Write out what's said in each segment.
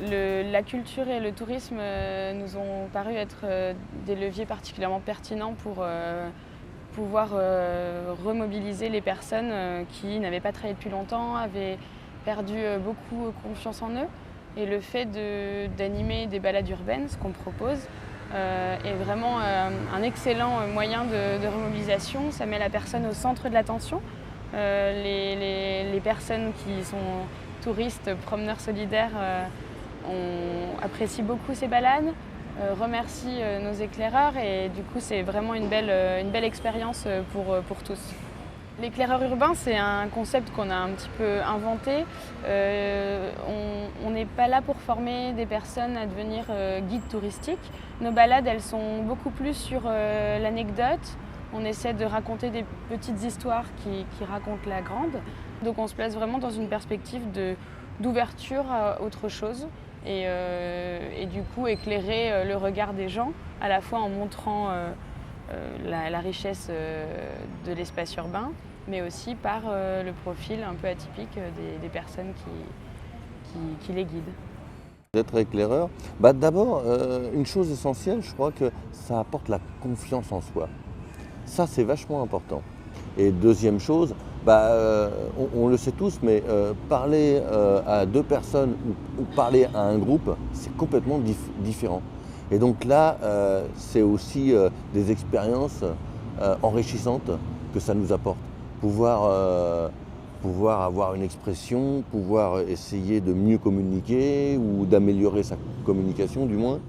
La culture et le tourisme nous ont paru être des leviers particulièrement pertinents pour pouvoir remobiliser les personnes qui n'avaient pas travaillé depuis longtemps, avaient perdu beaucoup confiance en eux. Et le fait d'animer des balades urbaines, ce qu'on propose, est vraiment un excellent moyen de remobilisation. Ça met la personne au centre de l'attention. Les personnes qui sont touristes, promeneurs solidaires, apprécient beaucoup ces balades, remercient nos éclaireurs et du coup c'est vraiment une belle expérience pour tous. L'éclaireur urbain, c'est un concept qu'on a un petit peu inventé. On n'est pas là pour former des personnes à devenir guides touristiques. Nos balades, elles sont beaucoup plus sur l'anecdote. On essaie de raconter des petites histoires qui racontent la grande. Donc on se place vraiment dans une perspective d'ouverture à autre chose et du coup éclairer le regard des gens, à la fois en montrant la richesse de l'espace urbain, mais aussi par le profil un peu atypique des personnes qui les guident. D'être éclaireur, d'abord, une chose essentielle, je crois que ça apporte la confiance en soi. Ça, c'est vachement important. Et deuxième chose, on le sait tous, mais parler à deux personnes ou parler à un groupe, c'est complètement différent. Et donc là, c'est aussi des expériences enrichissantes que ça nous apporte. Pouvoir avoir une expression, pouvoir essayer de mieux communiquer ou d'améliorer sa communication du moins.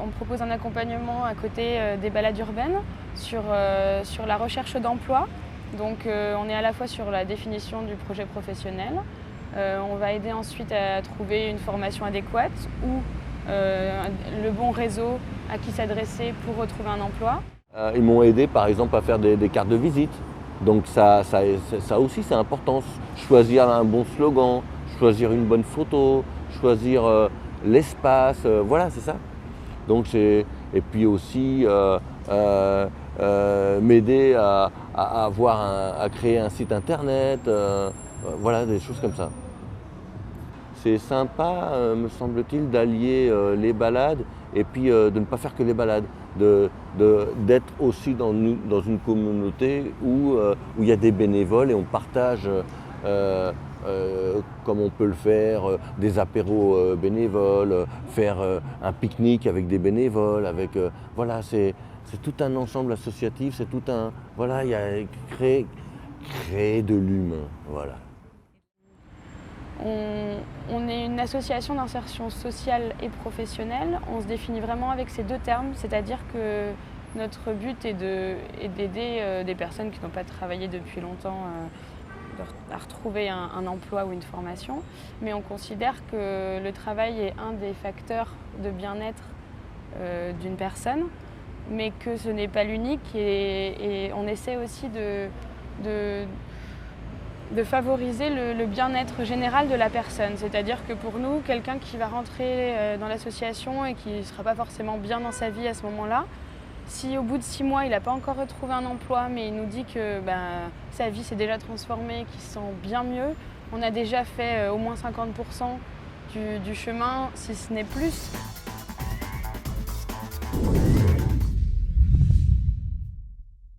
On propose un accompagnement à côté des balades urbaines sur la recherche d'emploi. Donc on est à la fois sur la définition du projet professionnel, on va aider ensuite à trouver une formation adéquate ou le bon réseau à qui s'adresser pour retrouver un emploi. Ils m'ont aidé par exemple à faire des cartes de visite. Donc ça aussi c'est important. Choisir un bon slogan, choisir une bonne photo, choisir l'espace, voilà c'est ça. Donc et puis aussi m'aider à créer un site internet, voilà des choses comme ça. C'est sympa, me semble-t-il, d'allier les balades et puis de ne pas faire que les balades, d'être aussi dans une communauté où il y a des bénévoles et on partage, comme on peut le faire, des apéros bénévoles, faire un pique-nique avec des bénévoles, voilà, c'est tout un ensemble associatif, c'est tout un, voilà, il y a créer de l'humain, voilà. On est une association d'insertion sociale et professionnelle. On se définit vraiment avec ces deux termes, c'est-à-dire que notre but est d'aider des personnes qui n'ont pas travaillé depuis longtemps à retrouver un emploi ou une formation. Mais on considère que le travail est un des facteurs de bien-être d'une personne, mais que ce n'est pas l'unique et on essaie aussi de favoriser le bien-être général de la personne. C'est-à-dire que pour nous, quelqu'un qui va rentrer dans l'association et qui ne sera pas forcément bien dans sa vie à ce moment-là, si au bout de 6 mois, il n'a pas encore retrouvé un emploi, mais il nous dit que sa vie s'est déjà transformée, qu'il se sent bien mieux, on a déjà fait au moins 50% du chemin, si ce n'est plus.